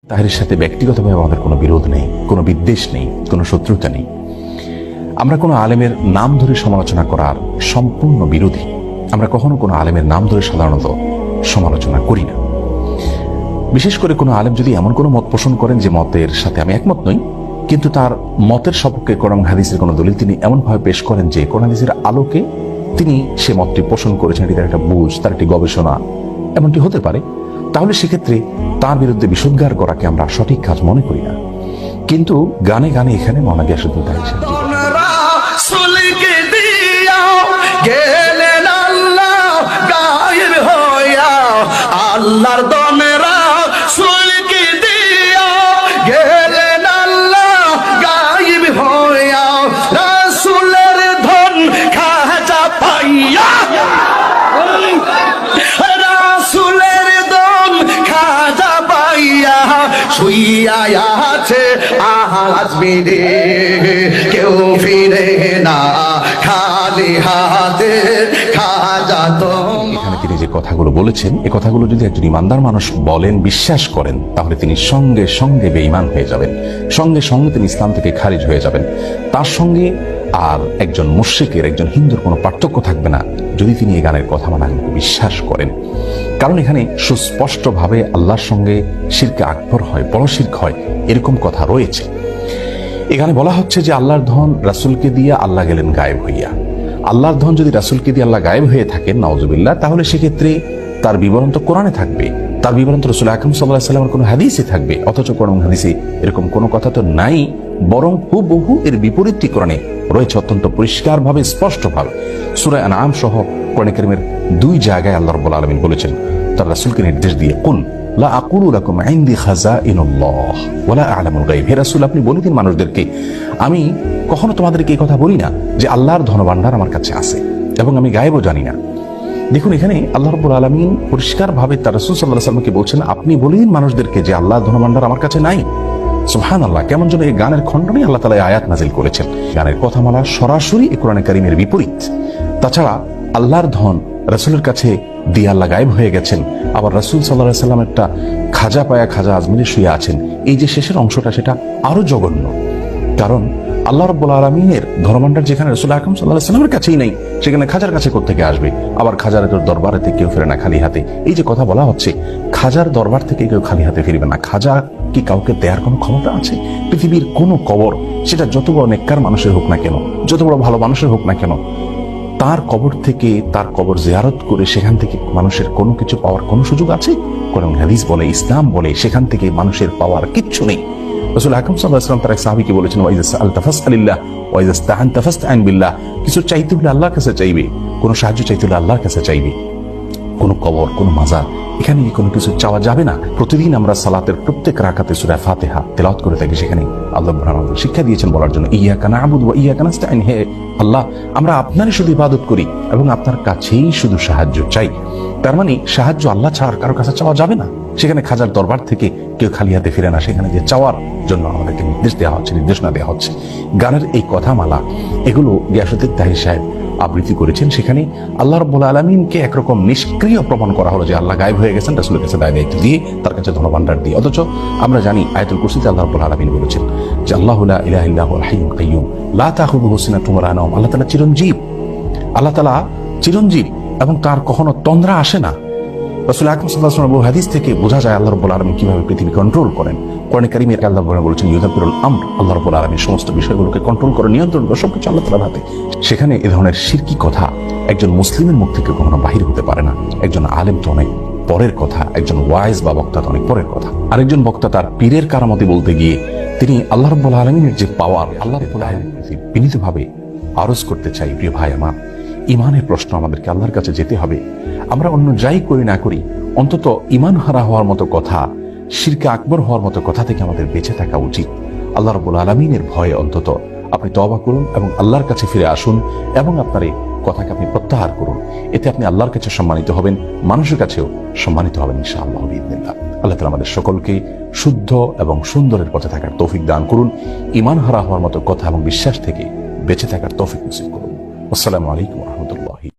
তাহেরের সাথে ব্যক্তিগতভাবে আমাদের কোনো বিরোধ নেই, কোনো বিদ্বেষ নেই, কোনো শত্রুতা নেই। আমরা কোনো আলেমের নাম ধরে সমালোচনা করার সম্পূর্ণ বিরোধী। আমরা কখনো কোনো আলেমের নাম ধরে সাধারণত সমালোচনা করি না। বিশেষ করে কোনো আলেম যদি এমন কোনো মত পোষণ করেন যে মতের সাথে আমি একমত নই, কিন্তু তার মতের সপক্ষে কোরআন হাদিসের কোনো দলিল তিনি এমনভাবে পেশ করেন যে কোরআন হাদিসের আলোকে তিনি সে মতটি পোষণ করেছেন, এটি তার একটা বুঝ, তার একটি গবেষণা এমনটি হতে পারে, তাহলে সেক্ষেত্রে তার বিরুদ্ধে বিষোদ্গার করাকে আমরা সঠিক কাজ মনে করি না। কিন্তু গানে গানে এখানে মৌলানা গিয়াসউদ্দিন তাহের সাহেব আল্লাহর দনেরা সুলকে দিয়া গেলেন আল্লাহ গায়েব হইয়া, রাসূলের ধন খাজা পাইয়া, রাসূলের ধন খাজা পাইয়া শুইয়া আছে আজমিরে, কেউ ফিরে না খালি হাতে খাজা তো। এখানে তিনি যে কথাগুলো বলেছেন, এই কথাগুলো যদি একজন ইমানদার মানুষ বলেন, বিশ্বাস করেন, তাহলে তিনি সঙ্গে সঙ্গে বেঈমান হয়ে যাবেন, সঙ্গে সঙ্গে তিনি ইসলাম থেকে খারিজ হয়ে যাবেন। তার সঙ্গে আর একজন মুশরিকের, একজন হিন্দুর কোনো পার্থক্য থাকবে না যদি তিনি এই গানের কথা মানাকে বিশ্বাস করেন। কারণ এখানে সুস্পষ্টভাবে আল্লাহর সঙ্গে শিরকে আকবর হয়, বড় শিরক হয়, এরকম কথা রয়েছে। এখানে বলা হচ্ছে যে আল্লাহর ধন রাসূলকে দিয়ে আল্লাহ গেলেন গায়েব হইয়া। আল্লাহর ধন যদি রাসূলকে দিয়ে আল্লাহ গায়েব হয়ে থাকেন, নাউজুবিল্লাহ, তাহলে সেক্ষেত্রে তার বিবরণ তো কোরআনে থাকবে, তার বিবরণ তো রাসূল আকরাম সাল্লাল্লাহু আলাইহি ওয়াসাল্লামের কোনো হাদিসে থাকবে। অথচ কোরআন হাদিসে এরকম কোনো কথা তো নাই, বরং হুবহু এর বিপরীতটি কোরআনে রয়েছে অত্যন্ত পরিষ্কারভাবে, স্পষ্টভাবে। সূরা আনআম সহ কোরআন কারীমের 2 জায়গায় আল্লাহ রাব্বুল আলামিন বলেছেন তার রাসূলকে নির্দেশ দিয়ে, কুল লা আকুলু লাকুম ইনদি খাযাইনুল্লাহ ওয়া লা আ'লামুল গায়ব। হে রাসূল, আপনি বলে দিন মানুষদেরকে, আমি কখনো তোমাদেরকে এই কথা বলি না যে আল্লাহর ধনভাণ্ডার আমার কাছে আছে এবং আমি গায়েবও জানি না। দেখুন, এখানে আল্লাহ রাব্বুল আলামিন পরিষ্কারভাবে তার রাসূল সাল্লাল্লাহু আলাইহি ওয়াসাল্লামকে বলছেন, আপনি বলে দিন মানুষদেরকে যে আল্লাহর ধনভাণ্ডার আমার কাছে নাই। সুবহানাল্লাহ, কেমন যেন এই গানের খণ্ডনে আল্লাহ তাআলা আয়াত নাযিল করেছেন। গানের কথামালা সরাসরি এই কোরআনে কারীমের বিপরীত। তাছাড়া আল্লাহর ধন রাসূলের কাছে দিয়ে আল্লাহ গায়েব হয়ে গেছেন, আবার রাসূল সাল্লাল্লাহু আলাইহি ওয়াসাল্লাম একটা খাজা পায়া খাজা আজমিরে শুয়ে আছেন। এই যে শেষের অংশটা, সেটা আরো জঘন্য। কারণ আল্লাহ রাব্বুল আলামিনের ধর্মভাণ্ডার যেখানে রাসূল আকরাম সাল্লাল্লাহু আলাইহি ওয়াসাল্লামের কাছেই নাই, সেখানে খাজার কাছে কোত্থেকে আসবে? আবার খাজার দরবারেতে কেউ ফিরে না খালি হাতে। এই যে কথা বলা হচ্ছে, খাজার দরবার থেকে কেউ খালি হাতে ফিরবে না। খাজা কি কাউকে দেওয়ার কোনো ক্ষমতা আছে? পৃথিবীর কোনো কবর, সেটা যত বড় নেককার মানুষের হোক না কেন, যত বড় ভালো মানুষের হোক না কেন, তার কবর থেকে, তার কবর জিয়ারত করে সেখান থেকে মানুষের কোনো কিছু পাওয়ার কোনো সুযোগ আছে? কোরআন হাদিস বলে, ইসলাম বলে, সেখান থেকে মানুষের পাওয়ার কিচ্ছু নেই। রাসূল আকরাম সাল্লাল্লাহু আলাইহি ওয়াসাল্লাম তার এক সাহাবীকে বলেছেন, ওয়া ইযা সাআলতা ফাসআলিল্লাহ ওয়া ইযা ইসতাআনতা ফাসতাইন বিল্লাহ। কিছু চাইতে হলে আল্লাহর কাছে চাইবে, কোনো সাহায্য চাইতে হলে আল্লাহর কাছে চাইবে। কোনো কবর, কোনো মাজার, এখানে কোনো কিছু চাওয়া যাবে না। প্রতিদিন আমরা সালাতের প্রত্যেক রাকাতে সূরা ফাতিহা তেলাওয়াত করে থাকি, সেখানে আল্লাহ আমাদের শিক্ষা দিয়েছেন বলার জন্য, ইয়াকা না'বুদু ওয়া ইয়াকা নাস্তাইন। হে আল্লাহ, আমরা আপনারই শুধু ইবাদত করি এবং আপনার কাছেই শুধু সাহায্য চাই। তার মানে সাহায্য আল্লাহ ছাড়া কারো কাছে চাওয়া যাবে না। সেখানে খাজার দরবার থেকে কেউ খালি হাতে ফিরে না, সেখানে যে চাওয়ার জন্য আমাদেরকে নির্দেশ দেওয়া হচ্ছে, নির্দেশনা দেওয়া হচ্ছে। গানের এই কথামালা, এগুলো গিয়াসউদ্দিন তাহের সাহেব আবৃত্তি করেছেন। সেখানে আল্লাহ রাব্বুল আলামিনকে একরকম নিষ্ক্রিয় প্রমাণ করা হলো যে আল্লাহ গায়েব হয়ে গেছেন রাসূলের কাছে দায়িত্ব দিয়ে, তার কাছে ধনভাণ্ডার দিয়ে। অথচ আমরা জানি আয়াতুল কুরসিতে আল্লাহ রাব্বুল আলামিন বলেছেন যে আল্লাহু লা ইলাহা ইল্লা হুয়াল হাইয়ুল কাইয়্যুম লা তাখুযুহু সিনাতুন ওয়া লা নাওম। আল্লাহ তাআলা চিরঞ্জীব, আল্লাহ তাআলা চিরঞ্জীব এবং তার কখনো তন্দ্রা আসে না। রাসূল আকরাম সাল্লাল্লাহু আলাইহি ওয়াসাল্লাম হাদিস থেকে বোঝা যায় আল্লাহ রাব্বুল আলামিন কিভাবে পৃথিবী কন্ট্রোল করেন। কোরআনে কারীমে আল্লাহ বলেছেন, ইউদাব্বিরুল আমর। আল্লাহ রাব্বুল আলামিন সমস্ত বিষয়গুলোকে কন্ট্রোল করে, নিয়ন্ত্রণ করে, সবকিছু আল্লাহ তাআলার হাতে। সেখানে এ ধরনের শিরকি কথা একজন মুসলিমের মুখ থেকে কখনো বাহির হতে পারে না। একজন আলেম তো অনেক পরের কথা, একজন ওয়াইজ বা বক্তা তো অনেক পরের কথা। আরেকজন বক্তা তার পীরের কারামতি বলতে গিয়ে তিনি আল্লাহ রাব্বুল আলামিনের যে পাওয়ার, আল্লাহ রাব্বুল আলামিন বিনীতভাবে আরজ করতে চাই, প্রিয় ভাই আমার, ইমানের প্রশ্ন আমাদেরকে আল্লাহর কাছে যেতে হবে। আমরা অন্য যাই করি না করি, অন্তত ইমান হারা হওয়ার মতো কথা, শিরকে আকবর হওয়ার মতো কথা থেকে আমাদের বেঁচে থাকা উচিত। আল্লাহ রাব্বুল আলামিনের ভয়ে অন্তত আপনি তওবা করুন এবং আল্লাহর কাছে ফিরে আসুন এবং আপনার এই কথাকে আপনি প্রত্যাহার করুন। এতে আপনি আল্লাহর কাছে সম্মানিত হবেন, মানুষের কাছেও সম্মানিত হবেন ইনশাআল্লাহ বিইذنিল্লাহ। আল্লাহ তাআলা আমাদের সকলকে শুদ্ধ এবং সুন্দরের পথে থাকার তৌফিক দান করুন, ইমান হারা হওয়ার মতো কথা এবং বিশ্বাস থেকে বেঁচে থাকার তৌফিক নসিব করুন। আসসালামু আলাইকুম ওয়া রাহমাতুল্লাহি।